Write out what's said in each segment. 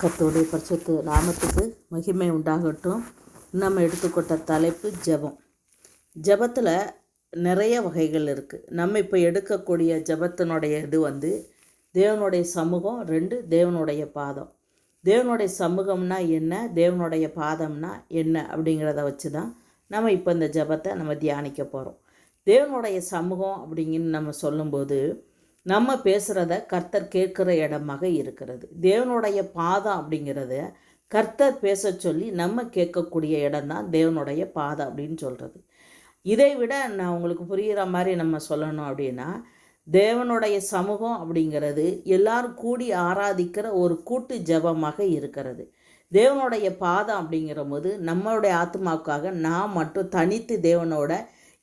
கர்த்தருடைய பரிசுத்த நாமத்துக்கு மகிமை உண்டாகட்டும். நம்ம எடுத்துக்கொண்ட தலைப்பு ஜெபம். ஜெபத்தில் நிறைய வகைகள் இருக்குது. நம்ம இப்போ எடுக்கக்கூடிய ஜெபத்தினுடைய இது தேவனுடைய சமூகம், 2 தேவனுடைய பாதம். தேவனுடைய சமூகம்னா என்ன, தேவனுடைய பாதம்னா என்ன அப்படிங்கிறத வச்சு தான் நம்ம இப்போ இந்த ஜெபத்தை நம்ம தியானிக்க போகிறோம். தேவனுடைய சமூகம் அப்படிங்கன்னு நம்ம சொல்லும்போது நம்ம பேசுகிறத கர்த்தர் கேட்குற இடமாக இருக்கிறது. தேவனுடைய பாதம் அப்படிங்கிறத கர்த்தர் பேச சொல்லி நம்ம கேட்கக்கூடிய இடம்தான் தேவனுடைய பாதம் அப்படின்னு சொல்கிறது. இதை விட நான் உங்களுக்கு புரிகிற மாதிரி நம்ம சொல்லணும் அப்படின்னா, தேவனுடைய சமூகம் அப்படிங்கிறது எல்லாரும் கூடி ஆராதிக்கிற ஒரு கூட்டு ஜெபமாக இருக்கிறது. தேவனுடைய பாதம் அப்படிங்கிற போது நம்மளுடைய ஆத்மாவுக்காக நாம் மட்டும் தனித்து தேவனோட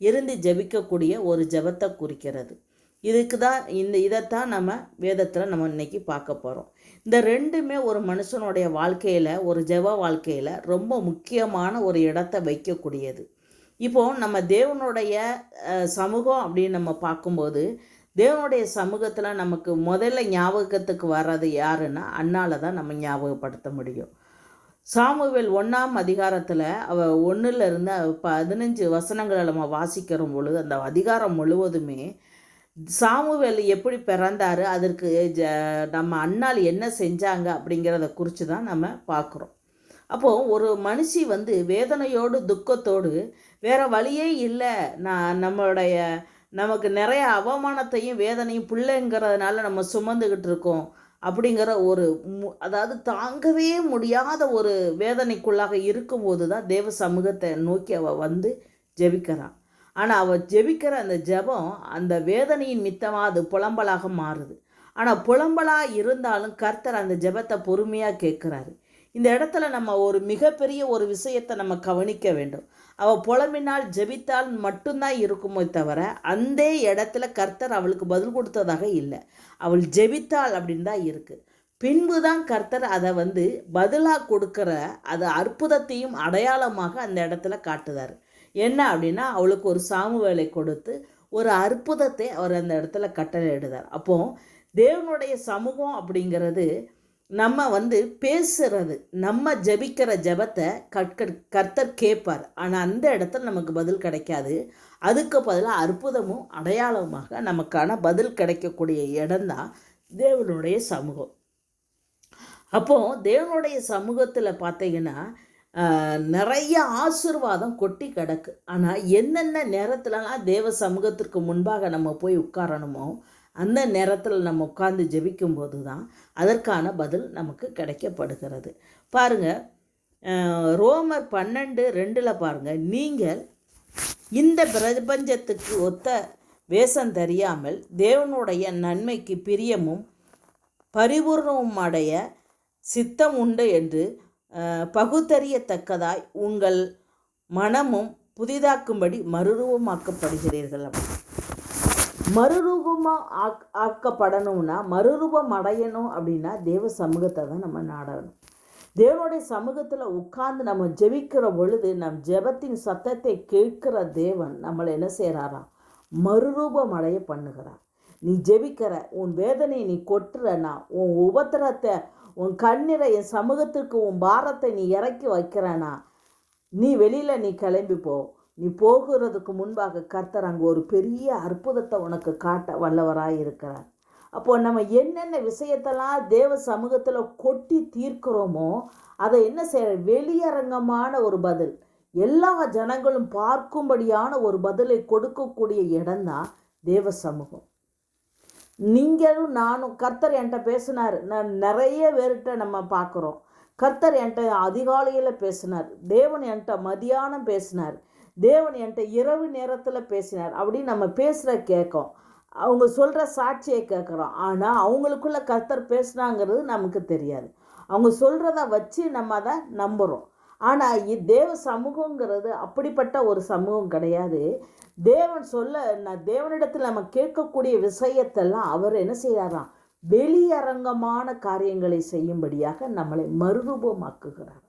இருந்து ஜெபிக்கக்கூடிய ஒரு ஜெபத்தை குறிக்கிறது. இதுக்கு தான் இதைத்தான் நம்ம வேதத்தில் நம்ம இன்னைக்கு பார்க்க போகிறோம். இந்த ரெண்டுமே ஒரு மனுஷனுடைய வாழ்க்கையில், ஒரு ஜெப வாழ்க்கையில் ரொம்ப முக்கியமான ஒரு இடத்தை வைக்கக்கூடியது. இப்போது நம்ம தேவனுடைய சமூகம் அப்படின்னு நம்ம பார்க்கும்போது, தேவனுடைய சமூகத்தில் நமக்கு முதல்ல ஞாபகத்துக்கு வர்றது யாருன்னா அன்னால தான் நம்ம ஞாபகப்படுத்த முடியும். சாமுவேல் 1ஆம் அதிகாரத்தில் 1லேருந்து 15 வசனங்களை நம்ம வாசிக்கிற பொழுது அந்த அதிகாரம் முழுவதுமே சாமுவேல் எப்படி பிறந்தார், அதற்கு நம்ம அன்னாள் என்ன செஞ்சாங்க அப்படிங்கிறத குறித்து தான் நம்ம பார்க்குறோம். அப்போது ஒரு மனுஷி வேதனையோடு துக்கத்தோடு வேறு வழியே இல்லை, நமக்கு நிறைய அவமானத்தையும் வேதனையும் பிள்ளைங்கிறதுனால நம்ம சுமந்துக்கிட்டு இருக்கோம் அப்படிங்கிற ஒரு அதாவது தாங்கவே முடியாத ஒரு வேதனைக்குள்ளாக இருக்கும்போது தான் தேவ சமூகத்தை நோக்கி அவள் ஜெபிக்கிறான். ஆனால் அவள் ஜெபிக்கிற அந்த ஜெபம் அந்த வேதனையின் மித்தமாக அது புலம்பலாக மாறுது. ஆனால் புலம்பலாக இருந்தாலும் கர்த்தர் அந்த ஜெபத்தை பொறுமையாக கேட்குறாரு. இந்த இடத்துல நம்ம ஒரு மிகப்பெரிய ஒரு விஷயத்தை நம்ம கவனிக்க வேண்டும். அவள் புலம்பினால் ஜெபித்தால் மட்டும்தான் இருக்குமோ தவிர அந்த இடத்துல கர்த்தர் அவளுக்கு பதில் கொடுத்ததாக இல்லை. அவள் ஜெபித்தாள் அப்படின்னு தான் இருக்குது. பின்பு தான் கர்த்தர் அதை பதிலாக கொடுக்குற அது அற்புதத்தையும் அடையாளமாக அந்த இடத்துல காட்டுதார். என்ன அப்படின்னா, அவளுக்கு ஒரு சாமுவேலை கொடுத்து ஒரு அற்புதத்தை அவர் அந்த இடத்துல கட்டளையிடுதார். அப்போது தேவனுடைய சமூகம் அப்படிங்கிறது நம்ம பேசுறது, நம்ம ஜெபிக்கிற ஜெபத்தை கர்த்தர் கேட்பார். ஆனால் அந்த இடத்துல நமக்கு பதில் கிடைக்காது. அதுக்கு பதிலாக அற்புதமும் அடையாளமாக நமக்கான பதில் கிடைக்கக்கூடிய இடம்தான் தேவனுடைய சமூகம். அப்போது தேவனுடைய சமூகத்தில் பார்த்தீங்கன்னா நிறைய ஆசீர்வாதம் கொட்டி கிடக்கு. ஆனால் என்னென்ன நேரத்துலலாம் தேவ சமூகத்திற்கு முன்பாக நம்ம போய் உட்காரணுமோ அந்த நேரத்தில் நம்ம உட்கார்ந்து ஜெபிக்கும்போது தான் அதற்கான பதில் நமக்கு கிடைக்கப்படுகிறது. பாருங்கள், ரோமர் 12:2 பாருங்கள், நீங்கள் இந்த பிரபஞ்சத்துக்கு ஒத்த வேஷம் தெரியாமல் தேவனுடைய நன்மைக்கு பிரியமும் பரிபூர்ணமும் அடைய சித்தம் உண்டு என்று பகுத்தறியத்தக்கதாய் உங்கள் மனமும் புதிதாக்கும்படி மறுரூபமாக்கப்படுகிறீர்கள். மறுரூபமாக ஆக்கப்படணும்னா, மறுரூபம் அடையணும் அப்படின்னா தேவ சமூகத்தை தான் நம்ம நாடணும். தேவனுடைய சமூகத்தில் உட்கார்ந்து நம்ம ஜெபிக்கிற பொழுது நம் ஜெபத்தின் சத்தத்தை கேட்கிற தேவன் நம்மளை என்ன செய்கிறாரா, மறுரூபம் அடைய பண்ணுகிறார். நீ ஜெபிக்கிற, உன் வேதனையை நீ கொட்டுறனா, உன் உபத்திரத்தை, உன் கண்ணீரை என் சமூகத்துக்கு, உன் பாரத்தை நீ இறக்கி வைக்கிறனா, நீ வெளியில் நீ கிளம்பி போ. நீ போகிறதுக்கு முன்பாக கர்த்தர் அங்கே ஒரு பெரிய அற்புதத்தை உனக்கு காட்ட வல்லவராக இருக்கிறார். அப்போது நம்ம என்னென்ன விஷயத்தெல்லாம் தேவ சமூகத்தில் கொட்டி தீர்க்கிறோமோ அதை என்ன செய்ய, வெளியரங்கமான ஒரு பதில், எல்லா ஜனங்களும் பார்க்கும்படியான ஒரு பதிலை கொடுக்கக்கூடிய இடம்தான் தேவ சமூகம். நீங்களும் நானும், கர்த்தர் என்கிட்ட பேசினார். நான் நிறைய பேர்கிட்ட நம்ம பார்க்குறோம். கர்த்தர் என்கிட்ட அதிகாலையில் பேசினார், தேவன் என்கிட்ட மதியானம் பேசினார், தேவன் என்கிட்ட இரவு நேரத்தில் பேசினார் அப்படின்னு நம்ம பேசுகிற கேட்கும். அவங்க சொல்கிற சாட்சியை கேட்குறோம். ஆனால் அவங்களுக்குள்ள கர்த்தர் பேசினாங்கிறது நமக்கு தெரியாது. அவங்க சொல்கிறத வச்சு நம்ம அதை நம்புகிறோம். ஆனால் தேவ சமூகங்கிறது அப்படிப்பட்ட ஒரு சமூகம் கிடையாது. தேவன் தேவனிடத்தில் நம்ம கேட்கக்கூடிய விஷயத்தெல்லாம் அவர் என்ன செய்கிறாராம், வெளியரங்கமான காரியங்களை செய்யும்படியாக நம்மளை மறுரூபமாக்குகிறார்.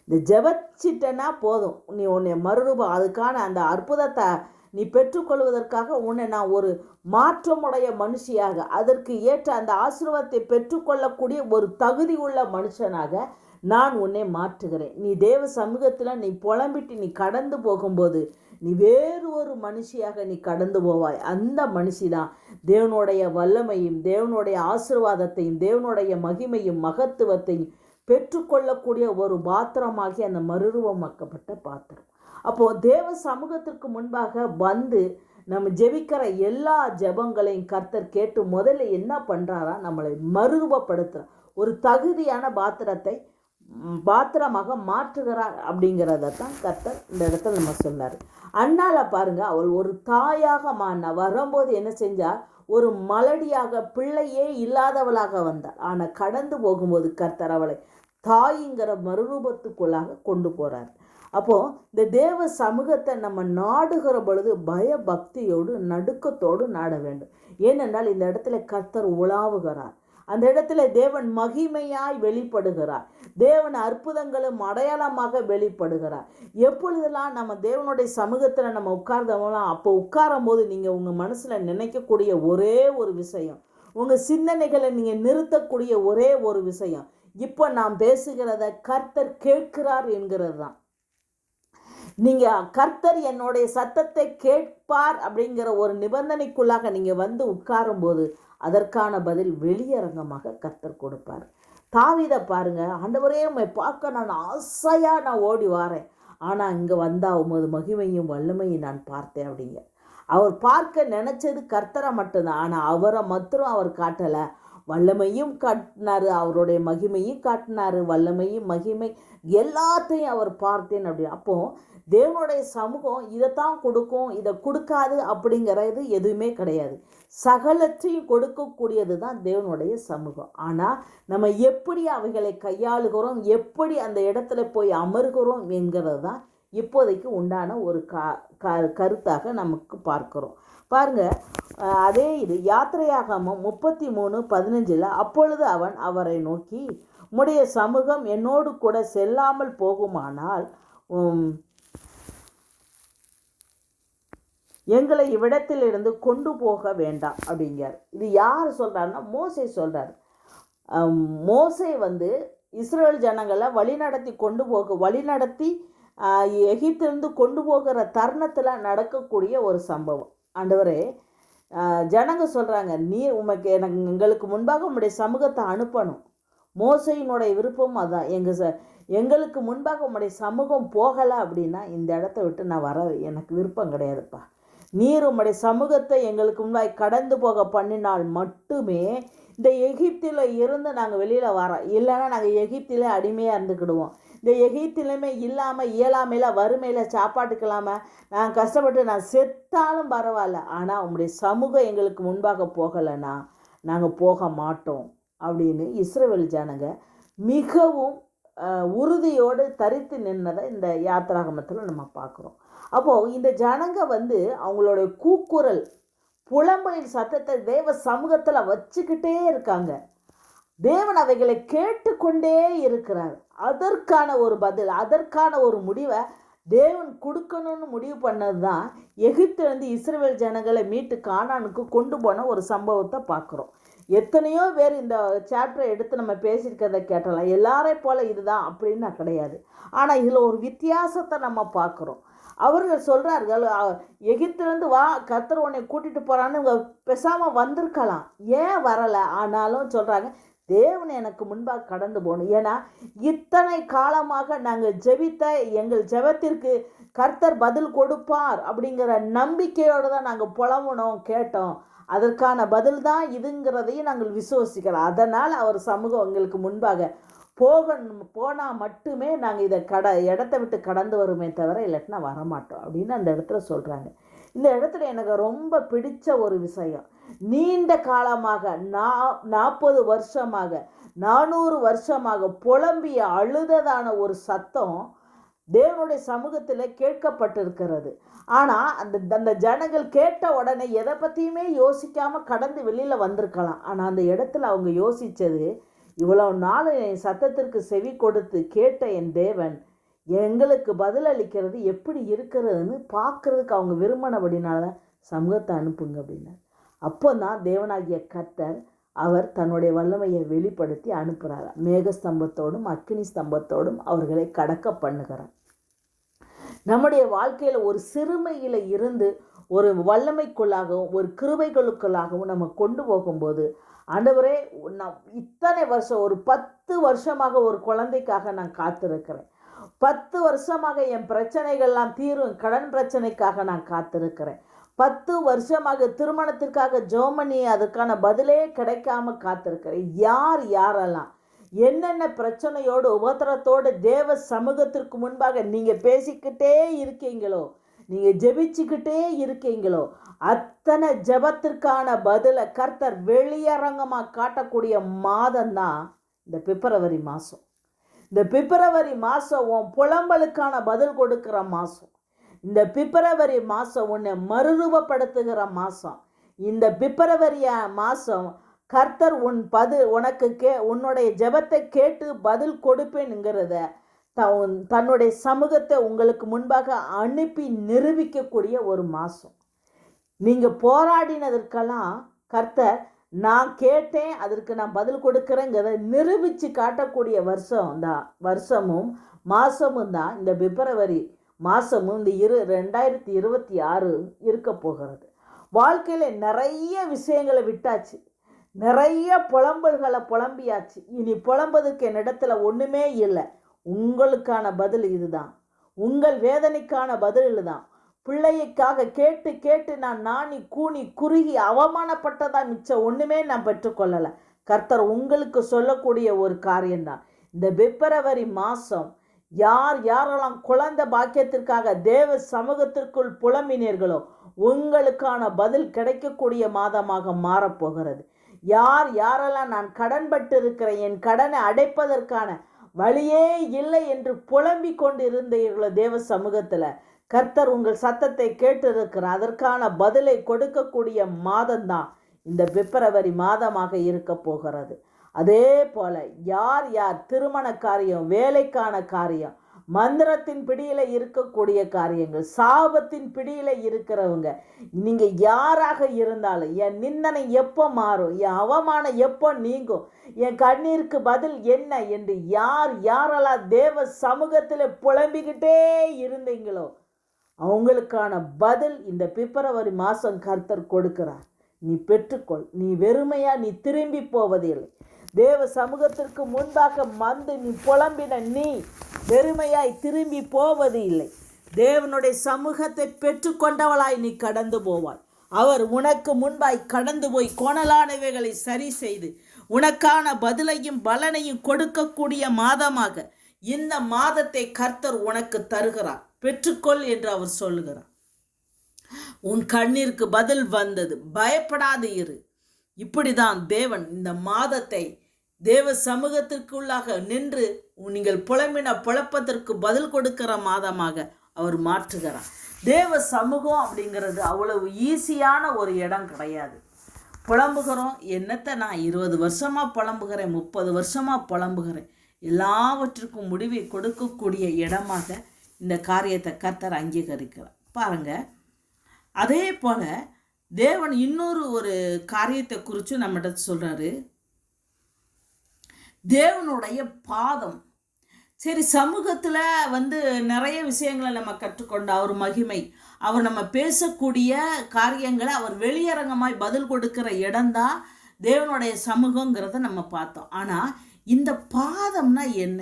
இந்த ஜெபிச்சிட்டனா போதும், நீ உன்னை மறுரூபம், அதுக்கான அந்த அற்புதத்தை நீ பெற்றுக்கொள்வதற்காக உன்னை நான் ஒரு மாற்றமுடைய மனுஷியாக, அதற்கு ஏற்ற அந்த ஆசீர்வாதத்தை பெற்றுக்கொள்ளக்கூடிய ஒரு தகுதி உள்ள மனுஷனாக நான் உன்னை மாற்றுகிறேன். நீ தேவ சமூகத்தில் நீ புலம்பிட்டு நீ கடந்து போகும்போது நீ வேறு ஒரு மனுஷியாக நீ கடந்து போவாய். அந்த மனுஷி தான் தேவனுடைய வல்லமையும் தேவனுடைய ஆசீர்வாதத்தையும் தேவனுடைய மகிமையும் மகத்துவத்தையும் பெற்றுக்கொள்ளக்கூடிய ஒரு பாத்திரமாகி அந்த மறுரூபமாக்கப்பட்ட பாத்திரம். அப்போது தேவ சமூகத்திற்கு முன்பாக வந்து நம்ம ஜெபிக்கிற எல்லா ஜெபங்களையும் கர்த்தர் கேட்டு முதல்ல என்ன பண்ணுறாரா, நம்மளை மறுரூபப்படுத்துகிறார், ஒரு தகுதியான பாத்திரமாக மாற்றுகிறார். அப்படிங்கிறத தான் கர்த்தர் இந்த இடத்துல நம்ம சொன்னார். அண்ணால பாருங்க, அவள் ஒரு தாயாக வரும்போது என்ன செஞ்சா, ஒரு மலடியாக பிள்ளையே இல்லாதவளாக வந்தாள். ஆனால் கடந்து போகும்போது கர்த்தர் அவளை தாய்ங்கிற மறுரூபத்துக்குள்ளாக கொண்டு போறார். அப்போ இந்த தேவ சமூகத்தை நம்ம நாடுகிற பொழுது பயபக்தியோடு நடுக்கத்தோடு நாட வேண்டும். ஏனென்றால் இந்த இடத்துல கர்த்தர் உலாவுகிறார். அந்த இடத்துல தேவன் மகிமையாய் வெளிப்படுகிறார். தேவன் அற்புதங்களும் அடையாளமாக வெளிப்படுகிறார். எப்பொழுதெல்லாம் நம்ம தேவனுடைய சமூகத்தில் நம்ம உட்கார்ந்தோம்லாம், அப்போ உட்காரும் போது நீங்கள் உங்கள் மனசில் நினைக்கக்கூடிய ஒரே ஒரு விஷயம், உங்கள் சிந்தனைகளை நீங்கள் நிறுத்தக்கூடிய ஒரே ஒரு விஷயம், இப்போ நாம் பேசுகிறத கர்த்தர் கேட்கிறார் என்கிறது தான். நீங்கள் கர்த்தர் என்னுடைய சத்தத்தை கேட்பார் அப்படிங்கிற ஒரு நிபந்தனைக்குள்ளாக நீங்கள் வந்து உட்காரும்போது அதற்கான பதில் வெளியரங்கமாக கர்த்தர் கொடுப்பார். தாவீதை பாருங்க, ஆண்டவரே உம்மை பார்க்க நான் ஆசையாக நான் ஓடி வாரேன், ஆனால் இங்கே வந்தால் உமது மகிமையும் வல்லமையும் நான் பார்த்தேன் அப்படிங்க. அவர் பார்க்க நினச்சது கர்த்தரை மட்டும்தான், ஆனால் அவரை மாத்திரம் அவர் காட்டலை. வல்லமையும் காட்டினார், அவருடைய மகிமையும் காட்டினார், வல்லமையும் மகிமை எல்லாத்தையும் அவர் பார்த்தேன் அப்படி. அப்போது தேவனுடைய சமூகம் இதைத்தான் கொடுக்கும், இதை கொடுக்காது அப்படிங்கிறது எதுவுமே கிடையாது. சகலத்தையும் கொடுக்கக்கூடியது தான் தேவனுடைய சமூகம். ஆனால் நம்ம எப்படி அவைகளை கையாளுகிறோம், எப்படி அந்த இடத்துல போய் அமர்கிறோம் என்கிறது தான் இப்போதைக்கு உண்டான ஒரு கருத்தாக நமக்கு பார்க்கிறோம். பாருங்க, அதே இது யாத்திரையாகமம் 33:15 அப்பொழுது அவன் அவரை நோக்கி, உம்முடைய சமூகம் என்னோடு கூட செல்லாமல் போகுமானால் எங்களை இவ்விடத்திலிருந்து கொண்டு போக வேண்டாம் அப்படிங்கிறார். இது யார் சொல்கிறாருன்னா மோசே சொல்கிறார். மோசே இஸ்ரேல் ஜனங்களை வழிநடத்தி எகிப்திலிருந்து கொண்டு போகிற தருணத்தில் நடக்கக்கூடிய ஒரு சம்பவம். ஆண்டவரே, ஜனங்க சொல்கிறாங்க, நீர் எங்களுக்கு முன்பாக உம்முடைய சமூகத்தை அனுப்பணும். மோசையினுடைய விருப்பம் அதான். எங்களுக்கு முன்பாக உம்முடைய சமூகம் போகலை அப்படின்னா இந்த இடத்த விட்டு நான் வர எனக்கு விருப்பம் கிடையாதுப்பா. நீர் உம்முடைய சமூகத்தை எங்களுக்கு முன்பாக கடந்து போக பண்ணினால் மட்டுமே இந்த எகிப்தில் இருந்து நாங்கள் வெளியில் வரோம். இல்லைன்னா நாங்கள் எகிப்திலே அடிமையாக இருந்துக்கிடுவோம். இந்த எகிப்திலுமே இல்லாமல் இயலாமையில் வறுமையில் சாப்பாட்டுக்கு இல்லாமல் நான் கஷ்டப்பட்டு நான் செத்தாலும் பரவாயில்ல, ஆனால் உம்முடைய சமூகம் எங்களுக்கு முன்பாக போகலைன்னா நாங்கள் போக மாட்டோம் அப்படின்னு இஸ்ரவேல் ஜனங்க மிகவும் உறுதியோடு தரித்து நின்றதை இந்த யாத்திராகமத்தில் நம்ம பார்க்குறோம். அப்போது இந்த ஜனங்க அவங்களுடைய கூக்குரல் புலம்பலின் சத்தத்தை தேவ சமூகத்தில் வச்சுக்கிட்டே இருக்காங்க. தேவன் அவைகளை கேட்டுக்கொண்டே இருக்கிறார். அதற்கான ஒரு பதில், அதற்கான ஒரு முடிவை தேவன் கொடுக்கணும்னு முடிவு பண்ணது தான் எகிப்திலிருந்து இஸ்ரவேல் ஜனங்களை மீட்டு கானானுக்கு கொண்டு போன ஒரு சம்பவத்தை பார்க்குறோம். எத்தனையோ பேர் இந்த சாப்டரை எடுத்து நம்ம பேசியிருக்கிறத கேட்டலாம். எல்லாரையும் போல் இதுதான் அப்படின்னு கிடையாது. ஆனால் இதில் ஒரு வித்தியாசத்தை நம்ம பார்க்குறோம். அவர்கள் சொல்கிறார்கள், எகிப்திலேருந்து வா, கர்த்தர் உன்னை கூட்டிகிட்டு போகிறான்னு இவங்க பேசாமல் வந்திருக்கலாம், ஏன் வரலை? ஆனாலும் சொல்கிறாங்க, தேவன் எனக்கு முன்பாக கடந்து போகணும். ஏன்னா இத்தனை காலமாக நாங்கள் ஜெபித்த எங்கள் ஜெபத்திற்கு கர்த்தர் பதில் கொடுப்பார் அப்படிங்கிற நம்பிக்கையோடு தான் நாங்கள் புலம்புனோம், கேட்டோம். அதற்கான பதில் தான் இதுங்கிறதையும் நாங்கள் விசுவசிக்கிறோம். அதனால் அவர் சமூகம் எங்களுக்கு முன்பாக போனால் மட்டுமே நாங்கள் இடத்த விட்டு கடந்து வருமே தவிர இல்லாட்டினா வரமாட்டோம் அப்படின்னு அந்த இடத்துல சொல்கிறாங்க. இந்த இடத்துல எனக்கு ரொம்ப பிடிச்ச ஒரு விஷயம், நீண்ட காலமாக 40 வருஷமாக 400 வருஷமாக புலம்பிய அழுததான ஒரு சத்தம் தேவனுடைய சமூகத்தில் கேட்கப்பட்டிருக்கிறது. ஆனால் அந்த ஜனங்கள் கேட்ட உடனே எதை பற்றியுமே யோசிக்காமல் கடந்து வெளியில் வந்திருக்கலாம். ஆனால் அந்த இடத்துல அவங்க யோசித்தது, இவ்வளவு நாள் என் சத்தத்திற்கு செவி கொடுத்து கேட்ட என் தேவன் எங்களுக்கு பதில் அளிக்கிறது எப்படி இருக்கிறதுன்னு பார்க்கறதுக்கு அவங்க விரும்பினபடினால சமூகத்தை அனுப்புங்க அப்படின்னார். அப்போ தான் தேவனாகிய கர்த்தர் அவர் தன்னுடைய வல்லமையை வெளிப்படுத்தி அனுப்புகிறார். மேகஸ்தம்பத்தோடும் அக்கினி ஸ்தம்பத்தோடும் அவர்களை கடக்க பண்ணுகிறார். நம்முடைய வாழ்க்கையில் ஒரு சிறுமையில் இருந்து ஒரு வல்லமைக்குள்ளாகவும் ஒரு கிருபைகளுக்குள்ளாகவும் நம்ம கொண்டு போகும்போது, ஆண்டவரே நான் இத்தனை வருஷம் ஒரு 10 வருஷமாக ஒரு குழந்தைக்காக நான் காத்திருக்கிறேன், 10 வருஷமாக என் பிரச்சனைகள்லாம் தீரும் கடன் பிரச்சனைக்காக நான் காத்திருக்கிறேன், 10 வருஷமாக திருமணத்திற்காக ஜெர்மனி அதுக்கான பதிலே கிடைக்காம காத்திருக்கிறேன். யாரெல்லாம் என்னென்ன பிரச்சனையோடு உபத்திரத்தோடு தேவ சமூகத்திற்கு முன்பாக நீங்கள் பேசிக்கிட்டே இருக்கீங்களோ, நீங்கள் ஜெபிச்சுக்கிட்டே இருக்கீங்களோ, அத்தனை ஜெபத்திற்கான பதிலை கர்த்தர் வெளியரங்கமாக காட்டக்கூடிய மாதம் தான் இந்த பிப்ரவரி மாதம். இந்த பிப்ரவரி மாதம் உன் புலம்பலுக்கான பதில் கொடுக்குற மாதம். இந்த பிப்ரவரி மாதம் உன்னை மறுரூபப்படுத்துகிற மாதம். இந்த பிப்ரவரி மாதம் கர்த்தர் உனக்கு உன்னுடைய ஜெபத்தை கேட்டு பதில் கொடுப்பேனுங்கிறத தன்னுடைய சமூகத்தை உங்களுக்கு முன்பாக அனுப்பி நிரூபிக்கக்கூடிய ஒரு மாதம். நீங்கள் போராடினதற்கெல்லாம் கர்த்தர் நான் கேட்டேன், அதற்கு நான் பதில் கொடுக்குறேங்கிறத நிரூபித்து காட்டக்கூடிய வருஷமும் மாதமும் தான் இந்த பிப்ரவரி மாதமும் இந்த 2026 இருக்க போகிறது. வாழ்க்கையில் நிறைய விஷயங்களை விட்டாச்சு, நிறைய புலம்பல்களை புலம்பியாச்சு. இனி புலம்புவதற்கு என்னிடத்துல ஒன்றுமே இல்லை. உங்களுக்கான பதில் இதுதான். உங்கள் வேதனைக்கான பதில் இதுதான். பிள்ளைக்காக கேட்டு கேட்டு நான் நாணி கூனி குறுகி அவமானப்பட்டதா மிச்சம் ஒன்றுமே நான் பெற்றுக்கொள்ளலை. கர்த்தர் உங்களுக்கு சொல்லக்கூடிய ஒரு காரியம்தான், இந்த பிப்ரவரி மாதம் யாரெல்லாம் குழந்தை பாக்கியத்திற்காக தேவ சமூகத்திற்குள் புலம்பினீர்களோ உங்களுக்கான பதில் கிடைக்கக்கூடிய மாதமாக மாறப்போகிறது. யாரெல்லாம் நான் கடன்பட்டு இருக்கிறேன், என் கடனை அடைப்பதற்கான வழியே இல்லை என்று புலம்பிக் கொண்டு இருந்தீர்களோ தேவ சமூகத்தில், கர்த்தர் உங்கள் சத்தத்தை கேட்டிருக்கிறார். அதற்கான பதிலை கொடுக்கக்கூடிய மாதம்தான் இந்த பிப்ரவரி மாதமாக இருக்க போகிறது. அதே போல யார் திருமண காரியம், வேலைக்கான காரியம், மந்திரத்தின் பிடியில் இருக்கக்கூடிய காரியங்கள், சாபத்தின் பிடியில் இருக்கிறவங்க, நீங்கள் யாராக இருந்தாலும் என் நிந்தனை எப்போ மாறும், என் அவமானம் எப்போ நீங்கும், என் கண்ணீருக்கு பதில் என்ன என்று யாரெல்லாம் தேவ சமூகத்தில் புலம்பிக்கிட்டே இருந்தீங்களோ அவங்களுக்கான பதில் இந்த பிப்ரவரி மாதம் கர்த்தர் கொடுக்கிறார். நீ பெற்றுக்கொள். நீ வெறுமையா நீ திரும்பி போவதில்லை. தேவ சமூகத்திற்கு முன்பாக நீ புலம்பின நீ வெறுமையாய் திரும்பி போவது இல்லை. தேவனுடைய சமூகத்தை பெற்றுக்கொண்டவளாய் நீ கடந்து போவாய். அவர் உனக்கு முன்பாய் கடந்து போய் கோணலானவைகளை சரி செய்து உனக்கான பதிலையும் பலனையும் கொடுக்கக்கூடிய மாதமாக இந்த மாதத்தை கர்த்தர் உனக்கு தருகிறார். பெற்றுக்கொள் என்று அவர் சொல்லுகிறார். உன் கண்ணீருக்கு பதில் வந்தது, பயப்படாது இரு. இப்படிதான் தேவன் இந்த மாதத்தை தேவ சமூகத்திற்குள்ளாக நின்று நீங்கள் புலம்பின புலப்பத்திற்கு பதில் கொடுக்கிற மாதமாக அவர் மாற்றுகிறார். தேவ சமூகம் அப்படிங்கிறது அவ்வளவு ஈஸியான ஒரு இடம் கிடையாது. புலம்புகிறோம், என்னத்தை நான் 20 வருஷமாக புலம்புகிறேன், 30 வருஷமாக புலம்புகிறேன், எல்லாவற்றுக்கும் முடிவை கொடுக்கக்கூடிய இடமாக இந்த காரியத்தை கர்த்தர் அங்கீகரிக்கிறார். பாருங்க, அதே போல தேவன் இன்னொரு ஒரு காரியத்தை குறித்து நம்மகிட்ட சொல்றாரு. தேவனுடைய பாதம். சரி, சமூகத்தில் நிறைய விஷயங்களை நம்ம கற்றுக்கொண்ட அவர் மகிமை, அவர் நம்ம பேசக்கூடிய காரியங்களை அவர் வெளியரங்கமாய் பதில் கொடுக்கிற இடம்தான் தேவனுடைய சமூகங்கிறத நம்ம பார்த்தோம். ஆனால் இந்த பாதம்னா என்ன?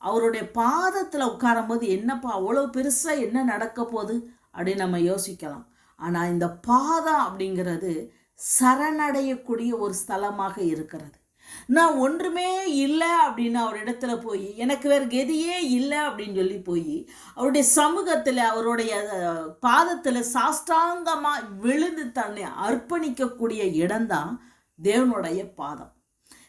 அவருடைய பாதத்தில் உட்காரும்போது என்னப்பா அவ்வளோ பெருசாக என்ன நடக்க போகுது அப்படின்னு நம்ம யோசிக்கலாம். ஆனால் இந்த பாதம் அப்படிங்கிறது சரணடையக்கூடிய ஒரு ஸ்தலமாக இருக்கிறது. நான் ஒன்றுமே இல்லை அப்படின்னு அவர் இடத்துல போய் எனக்கு வேறு கதியே இல்லை அப்படின்னு சொல்லி போய் அவருடைய சமூகத்தில் அவருடைய பாதத்தில் சாஷ்டாங்கமாக விழுந்து தன்னை அர்ப்பணிக்கக்கூடிய இடம்தான் தேவனுடைய பாதம்.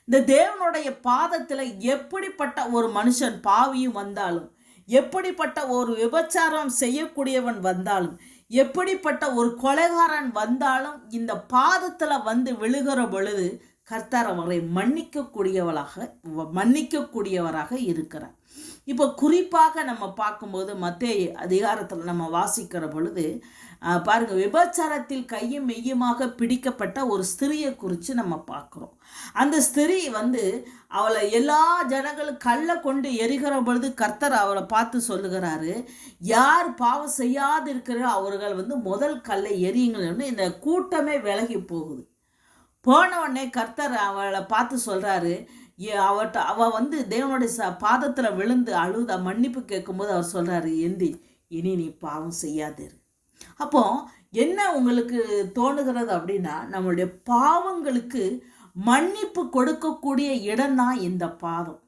இந்த தேவனுடைய பாதத்தில் எப்படிப்பட்ட ஒரு மனுஷன் பாவியும் வந்தாலும், எப்படிப்பட்ட ஒரு விபச்சாரம் செய்யக்கூடியவன் வந்தாலும், எப்படிப்பட்ட ஒரு கொலைகாரன் வந்தாலும் இந்த பாதத்தில் விழுகிற பொழுது கர்த்தர் அவரை மன்னிக்கக்கூடியவராக இருக்கிறார். இப்போ குறிப்பாக நம்ம பார்க்கும்போது மத்தேயு அதிகாரத்தில் நம்ம வாசிக்கிற பொழுது பாருங்க, விபச்சாரத்தில் கையும் மெய்யுமாக பிடிக்கப்பட்ட ஒரு ஸ்திரியை குறித்து நம்ம பார்க்குறோம். அந்த ஸ்திரீ அவளை எல்லா ஜனங்களும் கல்லை கொண்டு எரிகிற பொழுது கர்த்தர் அவளை பார்த்து சொல்லுகிறாரு, யார் பாவம் செய்யாது இருக்கிற அவர்கள் முதல் கல்லை எரியுங்கள்னு இந்த கூட்டமே விலகி போகுது. போன உடனே கர்த்தர் அவளை பார்த்து சொல்கிறாரு, அவள் தேவனுடைய பாதத்தில் விழுந்து அழுத மன்னிப்பு கேட்கும்போது அவர் சொல்கிறாரு, எந்தி இனி நீ பாவம் செய்யாதிரு. அப்போ என்ன உங்களுக்கு தோணுகிறது அப்படின்னா, நம்மளுடைய பாவங்களுக்கு மன்னிப்பு கொடுக்கக்கூடிய இடம்தான் இந்த பாதம்.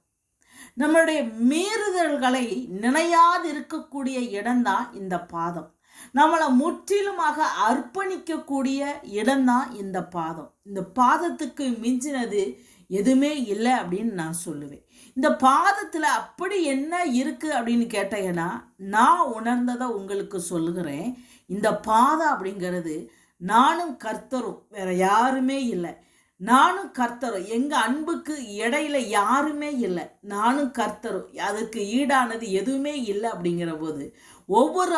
நம்மளுடைய மீறுதல்களை நினையாது இருக்கக்கூடிய இடம்தான் இந்த பாதம். நம்மளை முற்றிலுமாக அர்ப்பணிக்கக்கூடிய இடம்தான் இந்த பாதம். இந்த பாதத்துக்கு மிஞ்சினது எதுவுமே இல்லை அப்படின்னு நான் சொல்லுவேன். இந்த பாதத்தில் அப்படி என்ன இருக்குது அப்படின்னு கேட்டீங்கன்னா, நான் உணர்ந்ததை உங்களுக்கு சொல்லுகிறேன். இந்த பாதம் அப்படிங்கிறது நானும் கர்த்தரும், வேற யாருமே இல்லை. நானும் கர்த்தரும், எங்கள் அன்புக்கு இடையில யாருமே இல்லை. நானும் கர்த்தரும், அதுக்கு ஈடானது எதுவுமே இல்லை. அப்படிங்கிற போது ஒவ்வொரு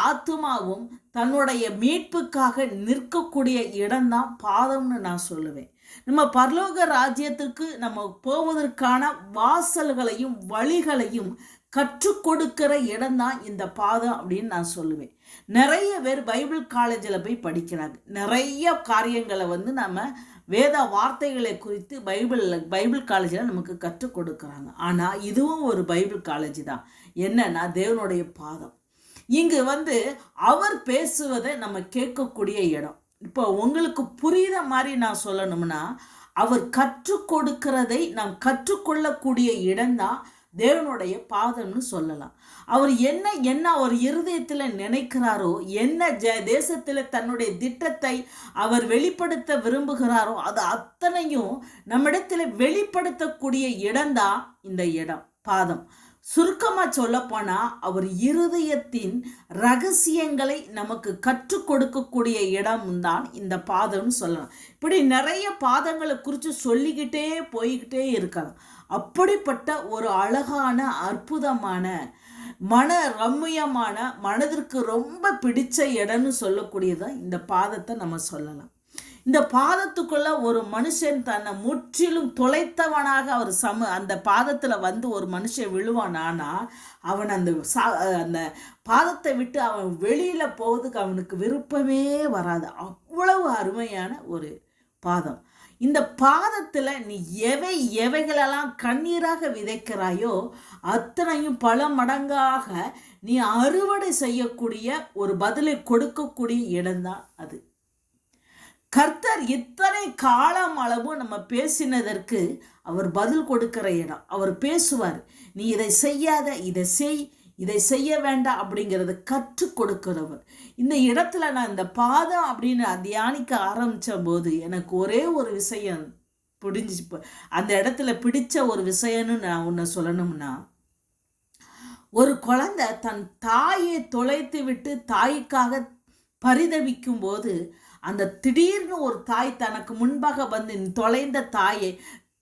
ஆத்துமாவும் தன்னுடைய மீட்புக்காக நிற்கக்கூடிய இடம்தான் பாதம்னு நான் சொல்லுவேன். நம்ம பரலோக ராஜ்யத்துக்கு நம்ம போவதற்கான வாசல்களையும் வழிகளையும் கற்றுக் கொடுக்கிற இடம்தான் இந்த பாதம் அப்படின்னு நான் சொல்லுவேன். நிறைய பேர் பைபிள் காலேஜில் போய் படிக்கிறாங்க. நிறைய காரியங்களை நம்ம வேத வார்த்தைகளை குறித்து பைபிள் காலேஜில் நமக்கு கற்றுக் கொடுக்குறாங்க. ஆனால் இதுவும் ஒரு பைபிள் காலேஜ் தான். என்னன்னா, தேவனுடைய பாதம். இங்கு அவர் பேசுவதை நம்ம கேட்கக்கூடிய இடம். இப்போ உங்களுக்கு புரியுற மாதிரி நான் சொல்லணும்னா, அவர் கற்றுக் கொடுக்கிறதை நாம் கற்றுக்கொள்ளக்கூடிய இடம்தான் தேவனுடைய பாதம்னு சொல்லலாம். அவர் என்ன அவர் இருதயத்தில் நினைக்கிறாரோ, என்ன தேசத்தில் தன்னுடைய திட்டத்தை அவர் வெளிப்படுத்த விரும்புகிறாரோ, அது அத்தனையும் நம்மிடத்தில் வெளிப்படுத்தக்கூடிய இடம்தான் இந்த இடம், பாதம். சுருக்கமாக சொல்ல போனால், அவர் இருதயத்தின் ரகசியங்களை நமக்கு கற்றுக் கொடுக்கக்கூடிய இடம்தான் இந்த பாதம்னு சொல்லலாம். இப்படி நிறைய பாதங்களை குறித்து சொல்லிக்கிட்டே போய்கிட்டே இருக்கலாம். அப்படிப்பட்ட ஒரு அழகான, அற்புதமான, மன ரம்மியமான, மனதிற்கு ரொம்ப பிடிச்ச இடம்னு சொல்லக்கூடியதான் இந்த பாதத்தை நம்ம சொல்லலாம். இந்த பாதத்துக்குள்ள ஒரு மனுஷன் தன்னை முற்றிலும் தொலைத்தவனாக அவர் அந்த பாதத்தில் ஒரு மனுஷன் விழுவானானா, அவன் அந்த பாதத்தை விட்டு அவன் வெளியில் போவதுக்கு அவனுக்கு விருப்பமே வராது. அவ்வளவு அருமையான ஒரு பாதம். இந்த பாதத்தில் நீ எவைகளெல்லாம் கண்ணீராக விதைக்கிறாயோ அத்தனையும் பல மடங்காக நீ அறுவடை செய்யக்கூடிய ஒரு பதிலை கொடுக்கக்கூடிய இடம்தான் அது. கர்த்தர் இத்தனை காலம் அளவு நம்ம பேசினதற்கு அவர் பதில் கொடுக்கிற இடம். அவர் பேசுவார், நீ இதை செய்யாத, இதை செய், இதை செய்ய வேண்டாம் அப்படிங்கிறத கற்றுக் கொடுக்கிறவர். இந்த இடத்துல நான் இந்த பாதம் அப்படின்னு தியானிக்க ஆரம்பித்த போது எனக்கு ஒரே ஒரு விஷயம் பிடிஞ்சிச்சு. அந்த இடத்துல பிடிச்ச ஒரு விஷயம்னு நான் ஒன்று சொல்லணும்னா, ஒரு குழந்தை தன் தாயை தொலைத்து விட்டு தாய்க்காக பரிதவிக்கும் போது, அந்த திடீர்னு ஒரு தாய் தனக்கு முன்பாக தொலைந்த தாயை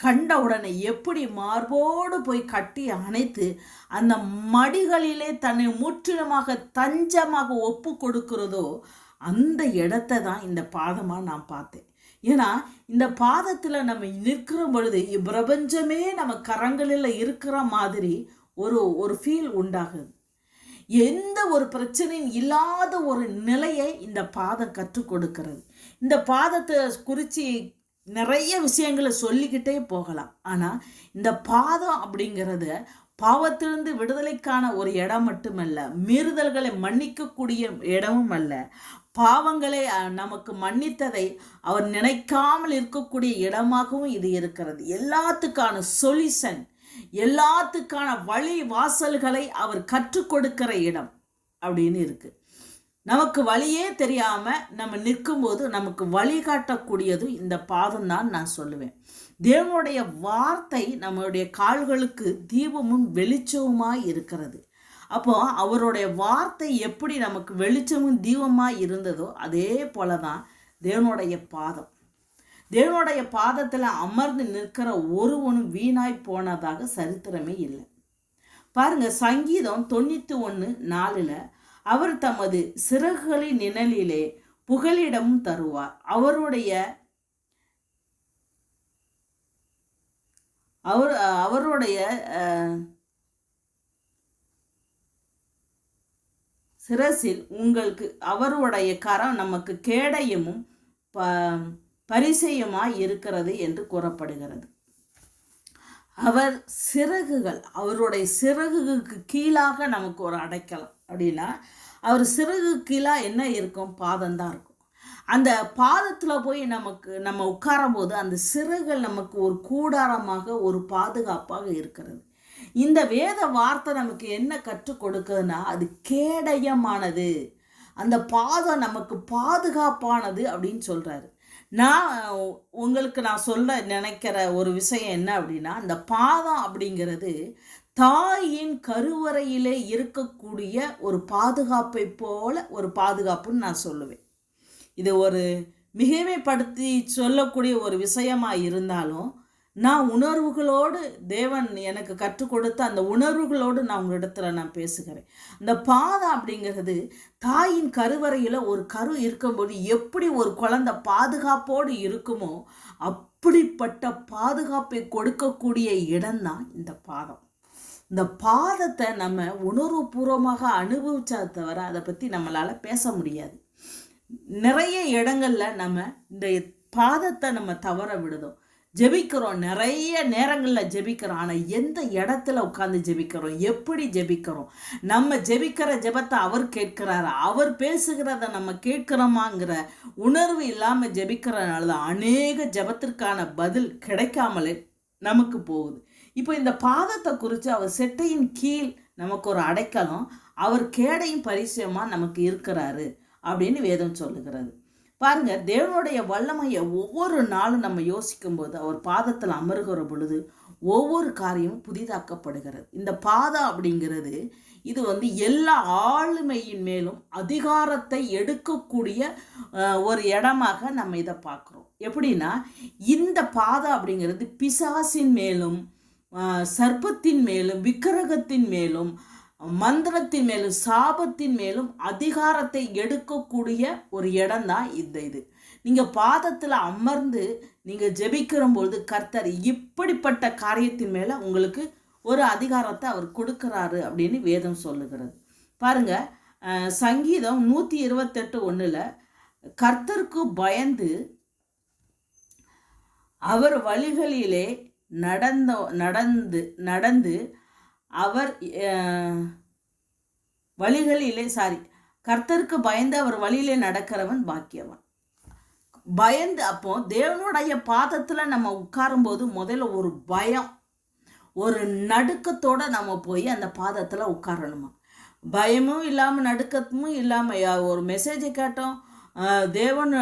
கண்ட உடனே எப்படி மார்போடு போய் கட்டி அணைத்து அந்த மடிகளிலே தன்னை முற்றிலுமாக தஞ்சமாக ஒப்பு கொடுக்கிறதோ, அந்த இடத்தை தான் இந்த பாதமாக நான் பார்த்தேன். ஏன்னா இந்த பாதத்தில் நம்ம நிற்கிற பொழுது பிரபஞ்சமே நம்ம கரங்களில் இருக்கிற மாதிரி ஒரு ஃபீல் உண்டாகுது. எந்த ஒரு பிரச்சனையும் இல்லாத ஒரு நிலையை இந்த பாதம் கற்றுக் கொடுக்கிறது. இந்த பாதத்தை குறித்து நிறைய விஷயங்களை சொல்லிக்கிட்டே போகலாம். ஆனால் இந்த பாதம் அப்படிங்கிறத பாவத்திலிருந்து விடுதலைக்கான ஒரு இடம் மட்டுமல்ல, மீறுதல்களை மன்னிக்கக்கூடிய இடமும் அல்ல, பாவங்களை நமக்கு மன்னித்ததை அவர் நினைக்காமல் இருக்கக்கூடிய இடமாகவும் இது இருக்கிறது. எல்லாத்துக்கான சொல்யூஷன், எல்லாத்துக்கான வழி வாசல்களை அவர் கற்றுக் கொடுக்கிற இடம் அப்படின்னு இருக்கு. நமக்கு வழியே தெரியாம நம்ம நிற்கும்போது நமக்கு வழிகாட்டக்கூடியது இந்த பாதம் தான் நான் சொல்லுவேன். தேவனுடைய வார்த்தை நம்மளுடைய கால்களுக்கு தீபமும் வெளிச்சமுமாய் இருக்கிறது. அப்போ அவருடைய வார்த்தை எப்படி நமக்கு வெளிச்சமும் தீபமாய் இருந்ததோ அதே போலதான் தேவனுடைய பாதம். தேவனுடைய பாதத்தில் அமர்ந்து நிற்கிற ஒருவனும் வீணாய் போனதாக சரித்திரமே இல்லை. பாருங்க, சங்கீதம் 91:4 அவர் தமது சிறகுகளின் நிழலிலே புகலிடமும் தருவார், அவருடைய சிரசில் உங்களுக்கு அவருடைய கரம் நமக்கு கேடயமும் பரிசயமாய் இருக்கிறது என்று கூறப்படுகிறது. அவர் சிறகுகள், அவருடைய சிறகுக்கு கீழாக நமக்கு ஒரு அடைக்கலாம். அப்படின்னா அவர் சிறகு கீழாக என்ன இருக்கும்? பாதம்தான் இருக்கும். அந்த பாதத்தில் போய் நம்ம உட்காரும் போது அந்த சிறகுகள் நமக்கு ஒரு கூடாரமாக, ஒரு பாதுகாப்பாக இருக்கிறது. இந்த வேத வார்த்தை நமக்கு என்ன கற்றுக் கொடுக்குதுன்னா, அது கேடயமானது, அந்த பாதம் நமக்கு பாதுகாப்பானது அப்படின்னு சொல்றாரு. நான் சொல்ல நினைக்கிற ஒரு விஷயம் என்ன அப்படின்னா, அந்த பாதம் அப்படிங்கிறது தாயின் கருவறையிலே இருக்கக்கூடிய ஒரு பாதுகாப்பை போல ஒரு பாதுகாப்புன்னு நான் சொல்லுவேன். இது ஒரு மிகைமைப்படுத்தி சொல்லக்கூடிய ஒரு விஷயமா இருந்தாலும், நான் உணர்வுகளோடு, தேவன் எனக்கு கற்றுக் கொடுத்த அந்த உணர்வுகளோடு நான் உங்களிடத்துல நான் பேசுகிறேன். அந்த பாதம் அப்படிங்கிறது தாயின் கருவறையில் ஒரு கரு இருக்கும்போது எப்படி ஒரு குழந்தை பாதுகாப்போடு இருக்குமோ, அப்படிப்பட்ட பாதுகாப்பை கொடுக்கக்கூடிய இடம்தான் இந்த பாதம். இந்த பாதத்தை நம்ம உணர்வுபூர்வமாக அனுபவிச்சா தவிர அதை பற்றி நம்மளால் பேச முடியாது. நிறைய இடங்கள்ல நம்ம இந்த பாதத்தை நம்ம தவற விடுதோம். ஜெபிக்கிறோம், நிறைய நேரங்களில் ஜெபிக்கிறோம். ஆனால் எந்த இடத்துல உட்காந்து ஜெபிக்கிறோம், எப்படி ஜெபிக்கிறோம், நம்ம ஜெபிக்கிற ஜெபத்தை அவர் கேட்கிறாரு, அவர் பேசுகிறத நம்ம கேட்கிறோமாங்கிற உணர்வு இல்லாமல் ஜெபிக்கிறதுனால தான் அநேக ஜெபத்திற்கான பதில் கிடைக்காமலே நமக்கு போகுது. இப்போ இந்த பாதத்தை குறித்து அவர் செட்டையின் கீழ் நமக்கு ஒரு அடைக்கலம், அவர் கேடையும் பரிசயமாக நமக்கு இருக்கிறாரு அப்படின்னு வேதம் சொல்லுகிறது. பாருங்க, தேவனுடைய வல்லமையை ஒவ்வொரு நாளும் நம்ம யோசிக்கும் போது, அவர் பாதத்தில் அமருகிற பொழுது ஒவ்வொரு காரியமும் புதிதாக்கப்படுகிறது. இந்த பாதம் அப்படிங்கிறது இது எல்லா ஆளுமையின் மேலும் அதிகாரத்தை எடுக்கக்கூடிய ஒரு இடமாக நம்ம இதை பார்க்குறோம். எப்படின்னா, இந்த பாதம் அப்படிங்கிறது பிசாசின் மேலும், சர்ப்பத்தின் மேலும், விக்கிரகத்தின் மேலும், மந்திரத்தின் மேலும், சாபத்தின் மேலும் அதிகாரத்தை எடுக்கக்கூடிய ஒரு இடம் தான் இது. நீங்கள் பாதத்தில் அமர்ந்து நீங்கள் ஜெபிக்கிறபொழுது கர்த்தர் இப்படிப்பட்ட காரியத்தின் மேலே உங்களுக்கு ஒரு அதிகாரத்தை அவர் கொடுக்கிறாரு அப்படின்னு வேதம் சொல்லுகிறது. பாருங்க, சங்கீதம் 128:1 கர்த்தருக்கு பயந்து அவர் வழிகளிலே நடந்து அவர் வழிகளிலே கர்த்தருக்கு பயந்து அவர் வழியிலே நடக்கிறவன் பாக்கியவன். பயந்து, அப்போ தேவனுடைய பாதத்தில் நம்ம உட்காரும்போது முதல்ல ஒரு பயம், ஒரு நடுக்கத்தோடு நம்ம போய் அந்த பாதத்தில் உட்காரணுமா. பயமும் இல்லாமல், நடுக்கமும் இல்லாமல், ஒரு மெசேஜை கேட்டோம், தேவன்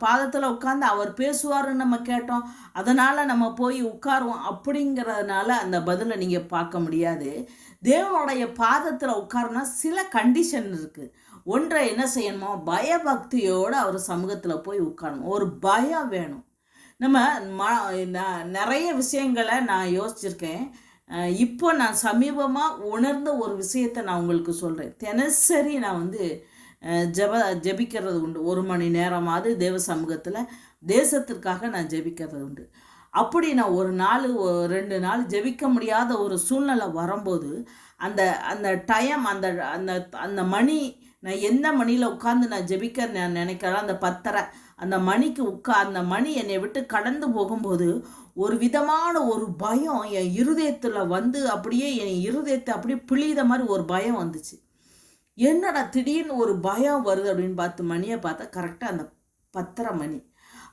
பாதத்தில் உட்கார்ந்து அவர் பேசுவாருன்னு நம்ம கேட்டோம், அதனால் நம்ம போய் உட்காருவோம் அப்படிங்கிறதுனால அந்த பதிலை நீங்கள் பார்க்க முடியாது. தேவனுடைய பாதத்தில் உட்காருனா சில கண்டிஷன் இருக்குது. ஒன்றை என்ன செய்யணுமோ, பயபக்தியோடு அவர் சமூகத்தில் போய் உட்காரணும். ஒரு பயம் வேணும். நம்ம நிறைய விஷயங்களை நான் யோசிச்சிருக்கேன். இப்போ நான் சமீபமாக உணர்ந்த ஒரு விஷயத்தை நான் உங்களுக்கு சொல்கிறேன். தினசரி நான் ஜெபிக்கிறது உண்டு. 1 மணி நேரமாவது தேவ சமூகத்தில் தேசத்திற்காக நான் ஜெபிக்கிறது உண்டு. அப்படி நான் 1 நாள் 2 நாள் ஜெபிக்க முடியாத ஒரு சூழ்நிலை வரும்போது, அந்த டைம், அந்த மணி, நான் எந்த மணியில் உட்காந்து நான் ஜெபிக்க நான் நினைக்கிறேன், அந்த 10:30 அந்த மணிக்கு அந்த மணி என்னை விட்டு கடந்து போகும்போது ஒரு விதமான ஒரு பயம் என் இருதயத்தில் அப்படியே என் இருதயத்தை அப்படியே பிழித மாதிரி ஒரு பயம் வந்துச்சு. என்னடா திடீர்னு ஒரு பயம் வருது அப்படின்னு மணியை பார்த்தா கரெக்டாக அந்த 10:30 மணி.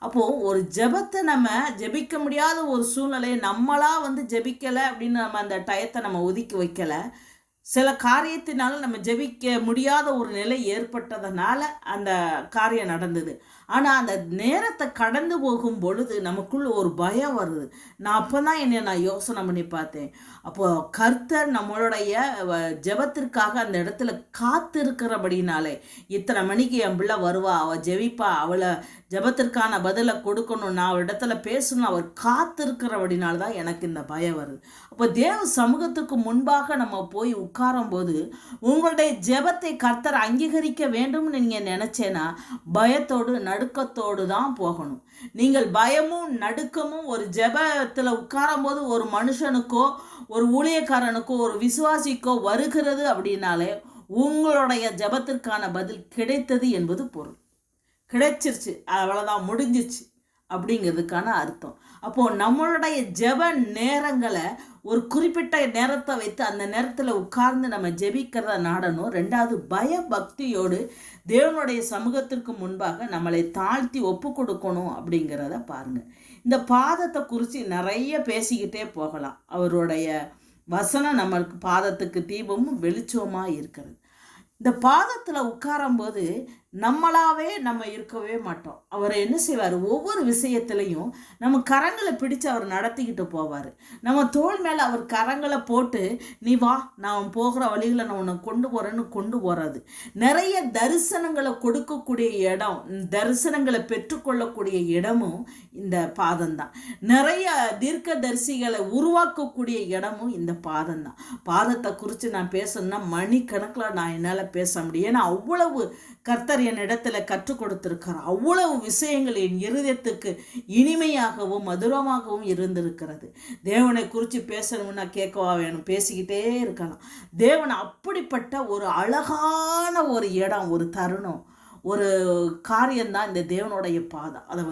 அப்போது ஒரு ஜெபத்தை நம்ம ஜெபிக்க முடியாத ஒரு சூழ்நிலையை நம்மளாக ஜெபிக்கலை அப்படின்னு நம்ம அந்த டயத்தை நம்ம ஒதுக்கி வைக்கலை. சில காரியத்தினால நம்ம ஜெபிக்க முடியாத ஒரு நிலை ஏற்பட்டதுனால அந்த காரியம் நடந்தது. ஆனால் அந்த நேரத்தை கடந்து போகும் பொழுது நமக்குள்ள ஒரு பயம் வருது. நான் அப்போ தான் நான் யோசனை பண்ணி பார்த்தேன். அப்போது கர்த்தர் நம்மளுடைய ஜெபத்திற்காக அந்த இடத்துல காத்திருக்கிறபடினாலே, இத்தனை மணிக்கு என் பிள்ளை வருவா, அவள் ஜெபிப்பா, அவளை ஜெபத்திற்கான பதிலை கொடுக்கணும், நான் அவள் இடத்துல பேசணும், அவர் காத்திருக்கிறபடினால தான் எனக்கு இந்த பயம் வருது. அப்போ தேவ சமூகத்துக்கு முன்பாக நம்ம போய் உட்காரும் போது உங்களுடைய ஜெபத்தை கர்த்தர் அங்கீகரிக்க வேண்டும்னு நீங்கள் நினச்சேன்னா பயத்தோடு நடுக்கத்தோடு தான் போகணும். நீங்கள் பயமும் நடுக்கமும் ஒரு ஜெபத்தில் உட்காரும் போது ஒரு மனுஷனுக்கோ ஒரு ஊழியக்காரனுக்கோ ஒரு விசுவாசிக்கோ வருகிறது அப்படின்னாலே உங்களுடைய ஜெபத்திற்கான பதில் கிடைத்தது என்பது பொருள். கிடைச்சிருச்சு, அவ்வளோதான், முடிஞ்சிச்சு அப்படிங்கிறதுக்கான அர்த்தம். அப்போது நம்மளுடைய ஜெப நேரங்களை ஒரு குறிப்பிட்ட நேரத்தை வைத்து அந்த நேரத்தில் உட்கார்ந்து நம்ம ஜெபிக்கிறத நாடணும். ரெண்டாவது, பயபக்தியோடு தேவனுடைய சமூகத்திற்கு முன்பாக நம்மளை தாழ்த்தி ஒப்பு கொடுக்கணும் அப்படிங்கிறத பாருங்கள். இந்த பாதத்தை குறித்து நிறைய பேசிக்கிட்டே போகலாம். அவருடைய வசனம் நம்மளுக்கு பாதத்துக்கு தீபமும் வெளிச்சமாக இருக்கிறது. இந்த பாதத்தில் உட்காரும்போது நம்மளாவே நம்ம இருக்கவே மாட்டோம். அவர் என்ன செய்வார், ஒவ்வொரு விஷயத்திலையும் நம்ம கரங்களை பிடிச்சு அவர் நடத்திக்கிட்டு போவார். நம்ம தோள் மேலே அவர் கரங்களை போட்டு நீ வா, நான் போகிற வழிகளை நான் உன்னை கொண்டு போகிறேன்னு கொண்டு போகிறது. நிறைய தரிசனங்களை கொடுக்கக்கூடிய இடம், தரிசனங்களை பெற்றுக்கொள்ளக்கூடிய இடமும் இந்த பாதம்தான். நிறைய தீர்க்க தரிசிகளை உருவாக்கக்கூடிய இடமும் இந்த பாதம்தான். பாதத்தை குறித்து நான் பேசணும்னா மணிக்கணக்கில் நான் என்னால் பேச முடியும். ஏன்னா அவ்வளவு கர்த்தர் என் இடத்துல கற்றுக் கொடுத்திருக்கிறார். அவ்வளவு விஷயங்கள் என் இருதயத்துக்கு இனிமையாகவும் மதுரமாகவும் இருந்திருக்கிறது. தேவனை குறித்து பேசணும்னா கேட்கவா வேணும், பேசிக்கிட்டே இருக்கலாம். தேவன் அப்படிப்பட்ட ஒரு அழகான ஒரு இடம், ஒரு தருணம், ஒரு காரியம்தான் இந்த தேவனுடைய பாதம். அதை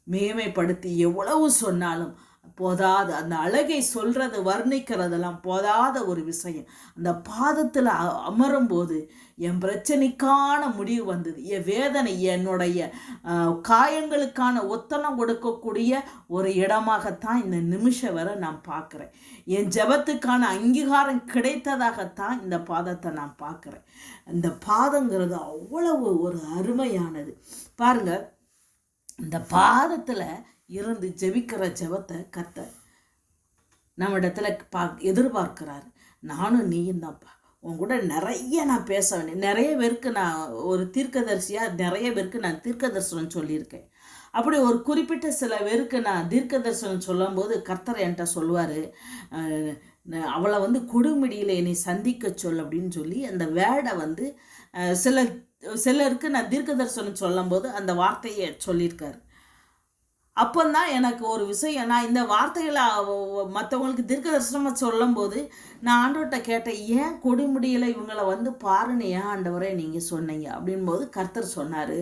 மேன்மைப்படுத்தி எவ்வளவு சொன்னாலும் போதாது. அந்த அழகை சொல்றது வர்ணிக்கிறதெல்லாம் போதாத ஒரு விஷயம். அந்த பாதத்தில் அமரும் போது என் பிரச்சனைக்கான முடிவு வந்தது. என் வேதனை, என்னுடைய காயங்களுக்கான ஒத்தனம் கொடுக்கக்கூடிய ஒரு இடமாகத்தான் இந்த நிமிஷம் வரை நான் பார்க்குறேன். என் ஜெபத்துக்கான அங்கீகாரம் கிடைத்ததாகத்தான் இந்த பாதத்தை நான் பார்க்குறேன். இந்த பாதங்கிறது அவ்வளவு ஒரு அருமையானது. பாருங்க, இந்த பாதத்தில் இருந்து ஜெபிக்கிற ஜெபத்தை கர்த்தர் நம்ம இடத்துல எதிர்பார்க்கிறாரு. நானும் நீயும் தான்ப்பா, உன் கூட நிறைய நான் பேச வேண்டிய, நிறைய பேருக்கு நான் ஒரு தீர்க்கதரிசியாக நிறைய பேருக்கு நான் தீர்க்க தரிசனம் சொல்லியிருக்கேன். அப்படி ஒரு குறிப்பிட்ட சில பேருக்கு நான் தீர்க்க தரிசனம் சொல்லும்போது கர்த்தர் என்கிட்ட சொல்லுவார், அவளை கொடுமிடியில் என்னை சந்திக்க சொல் அப்படின்னு சொல்லி அந்த வேடை சிலருக்கு நான் தீர்க்க தரிசனம் சொல்லும்போது அந்த வார்த்தையை சொல்லியிருக்காரு. அப்போதான் எனக்கு ஒரு விஷயம், நான் இந்த வார்த்தைகளை மற்றவங்களுக்கு தீர்க்க தரிசனமாக சொல்லும் போது நான் ஆண்டவர்கிட்ட கேட்டேன், ஏன் கொடுமுடியில் இவங்களை பாருன்னு ஏன் ஆண்டவரே நீங்கள் சொன்னீங்க அப்படின்போது கர்த்தர் சொன்னார்,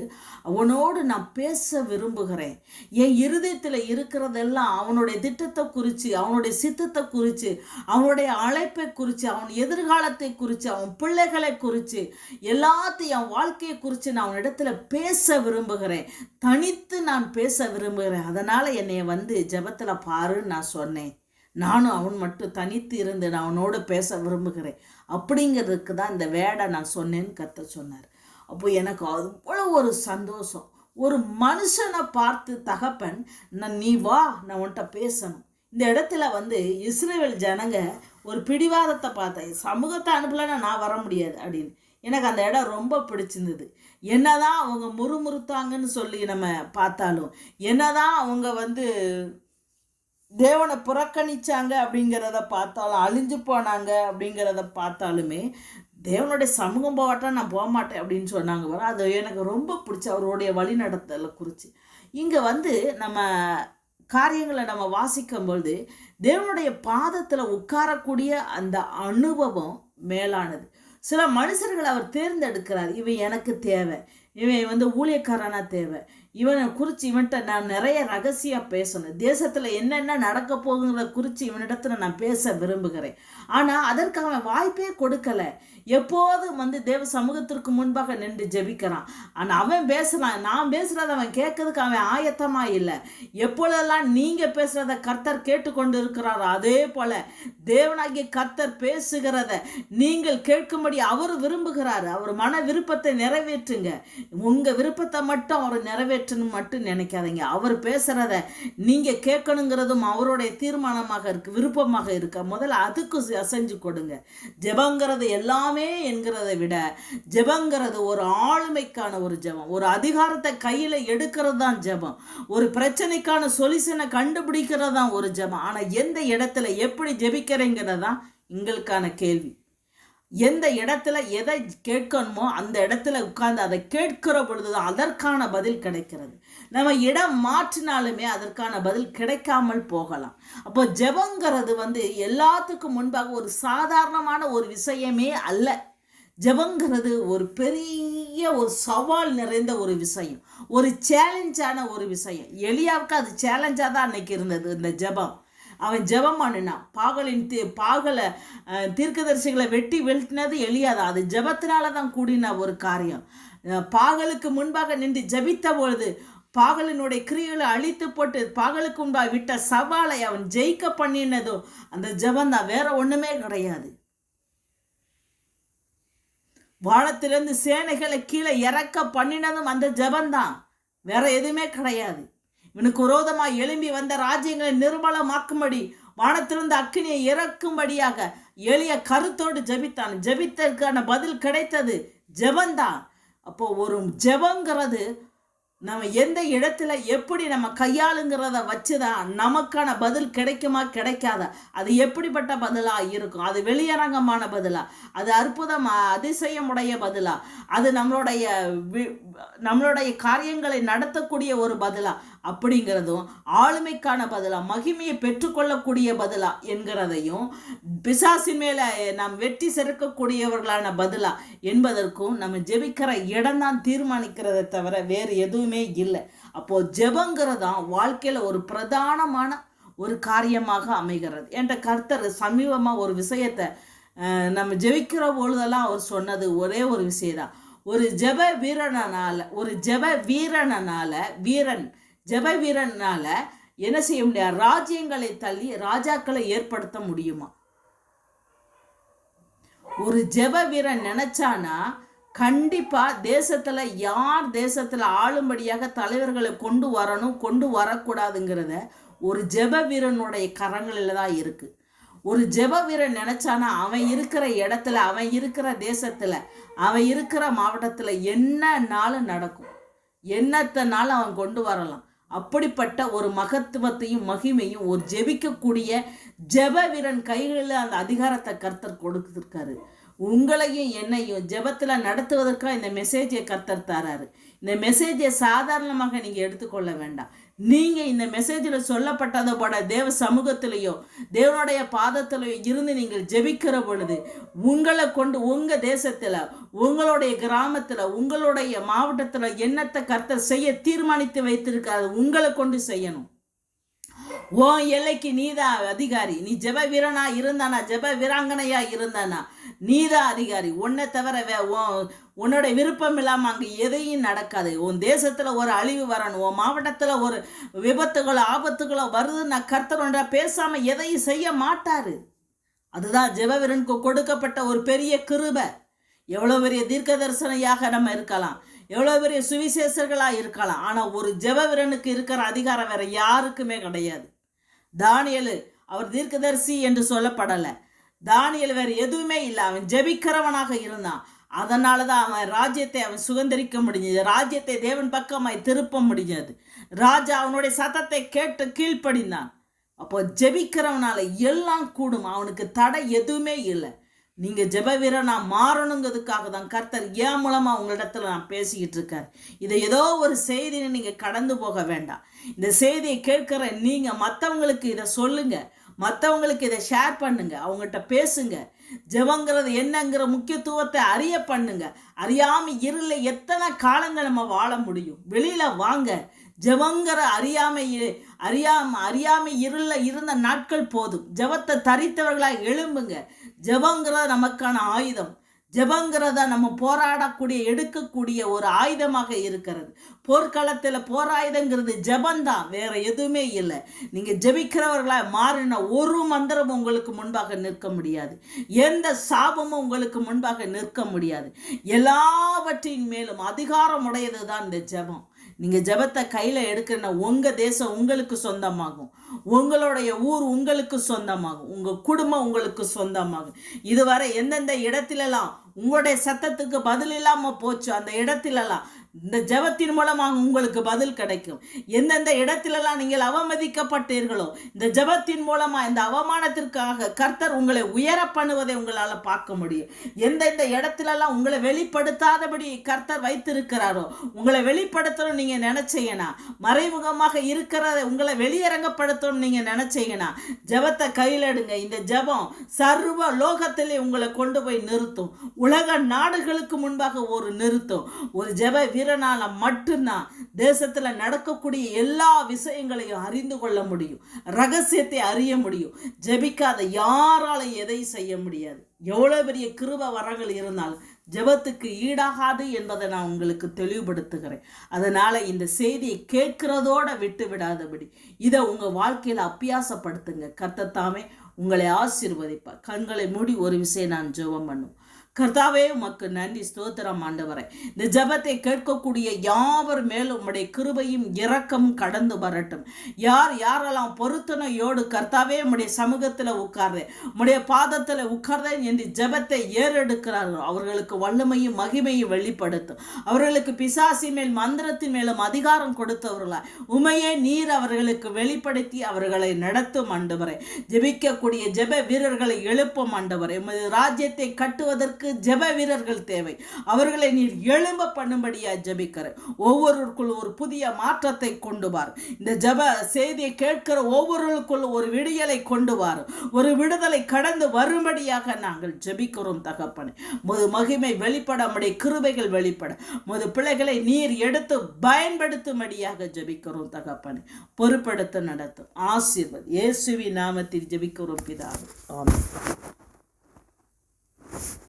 அவனோடு நான் பேச விரும்புகிறேன். என் இருதயத்தில் இருக்கிறதெல்லாம் அவனுடைய திட்டத்தை குறித்து, அவனுடைய சித்தத்தை குறித்து, அவனுடைய அழைப்பை குறித்து, அவன் எதிர்காலத்தை குறித்து, அவன் பிள்ளைகளை குறித்து, எல்லாத்தையும் அவன் வாழ்க்கையை குறித்து நான் அவனிடத்துல பேச விரும்புகிறேன். தனித்து நான் பேச விரும்புகிறேன். அதனால் என்னை ஜெபத்தில் பாருன்னு நான் சொன்னேன். நானும் அவன் மட்டும் தனித்து இருந்து நான் அவனோடு பேச விரும்புகிறேன் அப்படிங்கிறதுக்கு தான் இந்த வேடை நான் சொன்னேன்னு கர்த்தர் சொன்னார். அப்போ எனக்கு அவ்வளோ ஒரு சந்தோஷம். ஒரு மனுஷனை பார்த்து தகப்பன், நீ வா, நான் உன்கிட்ட பேசணும். இந்த இடத்துல இஸ்ரவேல் ஜனங்க ஒரு பிடிவாதத்தை பார்த்தேன், சமூகத்தை அனுப்பலைன்னா நான் வர முடியாது அப்படின்னு. எனக்கு அந்த இடம் ரொம்ப பிடிச்சிருந்தது. என்னதான் அவங்க முறுமுறுத்தாங்கன்னு சொல்லி நம்ம பார்த்தாலும், என்னதான் அவங்க தேவனை புறக்கணிச்சாங்க அப்படிங்கிறத பார்த்தாலும், அழிஞ்சு போனாங்க அப்படிங்கிறத பார்த்தாலுமே, தேவனுடைய சமூகம் போகட்டா நான் போக மாட்டேன் அப்படின்னு சொன்னாங்க. அது எனக்கு ரொம்ப பிடிச்ச அவருடைய வழிநடத்தலை குறித்து. இங்கே நம்ம காரியங்களை நம்ம வாசிக்கும்பொழுது தேவனுடைய பாதத்தில் உட்காரக்கூடிய அந்த அனுபவம் மேலானது. சில மனுஷர்களை அவர் தேர்ந்தெடுக்கிறார். இவன் எனக்கு தேவை, இவன் ஊழியக்காரனா தேவை, இவனை குறித்து இவன்கிட்ட நான் நிறைய ரகசியம் பேசணும், தேசத்தில் என்னென்ன நடக்க போகுங்கிறத குறித்து இவனிடத்துல நான் பேச விரும்புகிறேன். ஆனால் அதற்கு அவன் வாய்ப்பே கொடுக்கல. எப்போதும் தேவ சமூகத்திற்கு முன்பாக நின்று ஜெபிக்கிறான். ஆனால் அவன் பேசுகிறான், நான் பேசுகிறத அவன் கேட்கறதுக்கு அவன் ஆயத்தமாக இல்லை. எப்பொழுதெல்லாம் நீங்கள் பேசுகிறத கர்த்தர் கேட்டுக்கொண்டு இருக்கிறாரோ அதே போல தேவனாகிய கர்த்தர் பேசுகிறத நீங்கள் கேட்கும்படி அவர் விரும்புகிறாரு. அவர் மன விருப்பத்தை நிறைவேற்றுங்க. உங்கள் விருப்பத்தை மட்டும் அவர் நிறைவேற்றணும் மட்டும் நினைக்காதீங்க. அவர் பேசுகிறத நீங்கள் கேட்கணுங்கிறதும் அவருடைய தீர்மானமாக இருக்கு, விருப்பமாக இருக்க. முதல்ல அதுக்கு அசைஞ்சு கொடுங்க. ஜெபங்கிறது எல்லாமே என்கிறத விட ஜெபங்கிறது ஒரு ஆளுமைக்கான ஒரு ஜெபம், ஒரு அதிகாரத்தை கையில் எடுக்கிறது தான் ஜெபம், ஒரு பிரச்சனைக்கான சொல்யூஷனை கண்டுபிடிக்கிறது தான் ஒரு ஜெபம். ஆனால் எந்த இடத்துல எப்படி ஜெபிக்கிறேங்கிறது தான் எங்களுக்கான கேள்வி. எந்த இடத்துல எதை கேட்கணுமோ அந்த இடத்துல உட்கார்ந்து அதை கேட்கிற பொழுதுதான் அதற்கான பதில் கிடைக்கிறது. நம்ம இடம் மாற்றினாலுமே அதற்கான பதில் கிடைக்காமல் போகலாம். அப்போ ஜெபங்கிறது எல்லாத்துக்கும் முன்பாக ஒரு சாதாரணமான ஒரு விஷயமே அல்ல. ஜெபங்கிறது ஒரு பெரிய ஒரு சவால் நிறைந்த ஒரு விஷயம், ஒரு சேலஞ்சான ஒரு விஷயம். எலியாவுக்கு அது சேலஞ்சாக தான் அன்னைக்கு இருந்தது. இந்த ஜெபம் அவன் ஜெபம் பண்ணினான். பாகலை தீர்க்கதரிசிகளை வெட்டி வீழ்த்தினது எலியாதான். அது ஜெபத்தினால தான் கூடின ஒரு காரியம். பாகலுக்கு முன்பாக நின்று ஜெபித்த பொழுது பாகலினுடைய கிரியைகளை அழித்து போட்டு பாகலுக்கு முன்பாக விட்ட சவாலை அவன் ஜெயிக்க பண்ணினதும் அந்த ஜெபம் தான், வேற ஒண்ணுமே கிடையாது. வானத்திலிருந்து சேனைகளை கீழே இறக்க பண்ணினதும் அந்த ஜெபந்தான், வேற எதுவுமே கிடையாது. இவனுக்கு விரோதமாக எழும்பி வந்த ராஜ்யங்களை நிர்மலமாக்கும்படி வானத்திலிருந்து அக்கினியை இறக்கும்படியாக எளிய கருத்தோடு ஜெபித்தான். ஜெபித்ததற்கான பதில் கிடைத்தது ஜெபந்தான். அப்போ ஒரு ஜெபங்கிறது நம்ம எந்த இடத்துல எப்படி நம்ம கையாளுங்கிறத வச்சுதான் நமக்கான பதில் கிடைக்குமா கிடைக்காதா, அது எப்படிப்பட்ட பதிலா இருக்கும், அது வெளியரங்கமான பதிலா, அது அற்புதம் அதிசயமுடைய பதிலா, அது நம்மளுடைய காரியங்களை நடத்தக்கூடிய ஒரு பதிலா அப்படிங்கிறதும், ஆளுமைக்கான பதிலா, மகிமையை பெற்றுக்கொள்ளக்கூடிய பதிலா என்கிறதையும், பிசாசின் மேல நாம் வெற்றி செலுத்தக்கூடியவர்களான பதிலா என்பதற்கும் நம்ம ஜெபிக்கிற இடம்தான் தீர்மானிக்கிறதை தவிர வேறு எதுவுமே இல்லை. அப்போ ஜெபங்கிறதான் வாழ்க்கையில ஒரு பிரதானமான ஒரு காரியமாக அமைகிறது என்ற கர்த்தர் சமீபமா ஒரு விஷயத்தை நம்ம ஜெபிக்கிற பொழுதெல்லாம் அவர் சொன்னது ஒரே ஒரு விஷயம்தான். ஒரு ஜெப வீரனால என்ன செய்ய முடியாது, ராஜ்யங்களை தள்ளி ராஜாக்களை ஏற்படுத்த முடியுமா? ஒரு ஜெப வீரன் நினைச்சானா கண்டிப்பா யார் தேசத்துல ஆளும்படியாக தலைவர்களை கொண்டு வரணும், கொண்டு வரக்கூடாதுங்கிறத ஒரு ஜெப வீரனுடைய கரங்களில தான் இருக்கு. ஒரு ஜெப வீரன் நினைச்சானா அவன் இருக்கிற இடத்துல, அவன் இருக்கிற தேசத்துல, அவன் இருக்கிற மாவட்டத்துல என்னன்னாலும் நடக்கும், என்னத்தனாலும் அவன் கொண்டு வரலாம். அப்படிப்பட்ட ஒரு மகத்துவத்தையும் மகிமையும் ஒரு ஜெபிக்கக்கூடிய ஜெப வீரன் கைகளில் அந்த அதிகாரத்தை கர்த்தர் கொடுத்திருக்காரு. உங்களையும் என்னையும் ஜெபத்தில் நடத்துவதற்காக இந்த மெசேஜை கர்த்தர் தராரு. இந்த மெசேஜை சாதாரணமாக நீங்கள் எடுத்துக்கொள்ள வேண்டாம். நீங்கள் இந்த மெசேஜில் சொல்லப்பட்டதை போல தேவ சமூகத்திலேயோ தேவனுடைய பாதத்திலேயோ இருந்து நீங்கள் ஜெபிக்கிற பொழுது உங்களை கொண்டு உங்கள் தேசத்தில், உங்களுடைய கிராமத்தில், உங்களுடைய மாவட்டத்தில் என்னத்தை கர்த்தர் செய்ய தீர்மானித்து வைத்திருக்காது உங்களை கொண்டு செய்யணும். ஓ எல்லைக்கு நீதான் அதிகாரி. நீ ஜெப வீரனா இருந்தானா, ஜெப வீராங்கனையா இருந்தானா, நீதான் அதிகாரி. உன்னை தவிர உன்னோட விருப்பம் இல்லாமல் அங்கே எதையும் நடக்காது. உன் தேசத்துல ஒரு அழிவு வரணும், உன் மாவட்டத்துல ஒரு விபத்துகளோ ஆபத்துகளோ வருதுன்னா கர்த்தர் ஒன்றா பேசாம எதையும் செய்ய மாட்டாரு. அதுதான் ஜெப வீரனுக்கு கொடுக்கப்பட்ட ஒரு பெரிய கிருபை. எவ்வளவு பெரிய தீர்க்க தரிசனையாக நம்ம இருக்கலாம், எவ்வளவு பெரிய சுவிசேஷர்களா இருக்கலாம், ஆனா ஒரு ஜெப வீரனுக்கு இருக்கிற அதிகாரம் வேற யாருக்குமே கிடையாது. தானியேல் அவர் தீர்க்கதரிசி என்று சொல்லப்படலை. தானியேல் வேற எதுவுமே இல்லை, அவன் ஜெபிக்கிறவனாக இருந்தான். அதனாலதான் அவன் ராஜ்யத்தை அவன் சுதந்திரிக்க முடிஞ்சது, ராஜ்யத்தை தேவன் பக்கமாய் திருப்ப முடிஞ்சது. ராஜா அவனுடைய சத்தத்தை கேட்டு கீழ்ப்படிந்தான். அப்போ ஜெபிக்கிறவனால எல்லாம் கூடும், அவனுக்கு தடை எதுவுமே இல்லை. நீங்க ஜெப வீரனா மாறணுங்கிறதுக்காக தான் கர்த்தர் ஏன் மூலமா உங்களிடத்துல நான் பேசிக்கிட்டு இருக்கார். இதை ஏதோ ஒரு செய்தியை நீங்க கடந்து போக வேண்டாம். இந்த செய்தியை கேட்கிற நீங்க மற்றவங்களுக்கு இதை சொல்லுங்க. மற்றவங்களுக்கு இதை ஷேர் பண்ணுங்க, அவங்ககிட்ட பேசுங்க. ஜெபங்கிறது என்னங்கிற முக்கியத்துவத்தை அறிய பண்ணுங்க. அறியாம இருள எத்தனை காலங்கள் நம்ம வாழ முடியும்? வெளியில வாங்க. ஜெபங்கிற அறியாமை இருள இருந்த நாட்கள் போதும். ஜெபத்தை தரித்தவர்களாக எழும்புங்க. ஜெபங்கிறது நமக்கான ஆயுதம். ஜெபங்கிறத நம்ம போராடக்கூடிய எடுக்கக்கூடிய ஒரு ஆயுதமாக இருக்கிறது. போர்க்களத்தில் போராயுதங்கிறது ஜெபந்தான், வேற எதுவுமே இல்லை. நீங்க ஜெபிக்கிறவர்களா மாறின ஒரு மந்திரம் உங்களுக்கு முன்பாக நிற்க முடியாது. எந்த சாபமும் உங்களுக்கு முன்பாக நிற்க முடியாது. எல்லாவற்றின் மேலும் அதிகாரம் உடையது தான் இந்த ஜெபம். நீங்க ஜெபத்தை கையில எடுக்கிறனா உங்க தேசம் உங்களுக்கு சொந்தமாகும், உங்களுடைய ஊர் உங்களுக்கு சொந்தமாகும், உங்க குடும்பம் உங்களுக்கு சொந்தமாகும். இதுவரை எந்தெந்த இடத்திலெல்லாம் உங்களுடைய சத்தத்துக்கு பதில் இல்லாம போச்சு, அந்த இடத்திலெல்லாம் இந்த ஜெபத்தின் மூலமாக உங்களுக்கு பதில் கிடைக்கும். எந்தெந்த இடத்திலெல்லாம் நீங்கள் அவமதிக்கப்பட்டீர்களோ, இந்த ஜெபத்தின் மூலமா இந்த அவமானத்திற்காக கர்த்தர் உங்களை உயர பண்ணுவதை உங்களால் பார்க்க முடியும். எந்தெந்த இடத்திலெல்லாம் உங்களை வெளிப்படுத்தாதபடி கர்த்தர் வைத்திருக்கிறாரோ, உங்களை வெளிப்படுத்தணும் நீங்க நினைச்சீங்கன்னா, மறைமுகமாக இருக்கிறத உங்களை வெளியரங்கப்படுத்தணும் நீங்க நினைச்சீங்கன்னா, ஜெபத்தை கையில் எடுங்க. இந்த ஜெபம் சர்வ லோகத்திலே உங்களை கொண்டு போய் நிறுத்தும். உலக நாடுகளுக்கு முன்பாக ஒரு நிறுத்தும். ஒரு ஜெப வீரனால மட்டும்தான் தேசத்துல நடக்கக்கூடிய எல்லா விஷயங்களையும் அறிந்து கொள்ள முடியும், ரகசியத்தை அறிய முடியும். ஜெபிக்காத யாராலும் எதை செய்ய முடியாது. எவ்வளவு பெரிய கிருபை வரங்கள் இருந்தாலும் ஜெபத்துக்கு ஈடாகாது என்பதை நான் உங்களுக்கு தெளிவுபடுத்துகிறேன். அதனால இந்த செய்தியை கேட்கிறதோட விட்டு விடாதபடி இதை உங்க வாழ்க்கையில அபியாசப்படுத்துங்க. கர்த்தர் தாமே உங்களை ஆசீர்வதிப்பார். கண்களை மூடி ஒரு விஷயம் நான் ஜெபம் பண்ணும். கர்த்தாவே, உமக்கு நன்றி, ஸ்தோத்திரம் ஆண்டவரே. இந்த ஜெபத்தை கேட்கக்கூடிய யாவர் மேலும் உம்முடைய கிருபையும் இரக்கமும் கடந்து வரட்டும். யாரெல்லாம் பொருத்தனையோடு கர்த்தாவே உம்முடைய சமூகத்தில் உட்கார்றேன், உம்முடைய பாதத்தில் உட்கார்றேன் என்று ஜெபத்தை ஏறெடுக்கிறார்கள், அவர்களுக்கு வல்லமையும் மகிமையும் வெளிப்படுத்தும். அவர்களுக்கு பிசாசி மேல் மந்திரத்தின் மேலும் அதிகாரம் கொடுத்தவர்களா உமையே நீர் அவர்களுக்கு வெளிப்படுத்தி அவர்களை நடத்தும் ஆண்டவரே. ஜெபிக்கக்கூடிய ஜெப வீரர்களை எழுப்பும் ஆண்டவரே. உமது ராஜ்யத்தை கட்டுவதற்கு ஜெப வீரர்கள் தேவை. அவர்களை நீர் எழும்ப பண்ணும்படியா ஜெபிக்கிற ஒவ்வொருவருக்குள் ஒரு புதிய மாற்றத்தை கொண்டு வார். இந்த ஜெப செய்தியை கேட்கிற ஒவ்வொருவருக்குள் ஒரு விடியலை கொண்டு வார். ஒரு விடுதலை கடந்து வரும்படியாக நாங்கள் ஜெபிக்கிறோம் தகப்பனே. முது மகிமை வெளிப்பட, நம்முடைய கிருபைகள் வெளிப்பட, முது பிள்ளைகளை நீர் எடுத்து பயன்படுத்தும்படியாக ஜெபிக்கிறோம் தகப்பனே. பொறுப்படுத்த நடத்தும் ஆசீர்வாதம் இயேசுவின் நாமத்தில் ஜெபிக்கிறோம் பிதாவே. ஆமென்.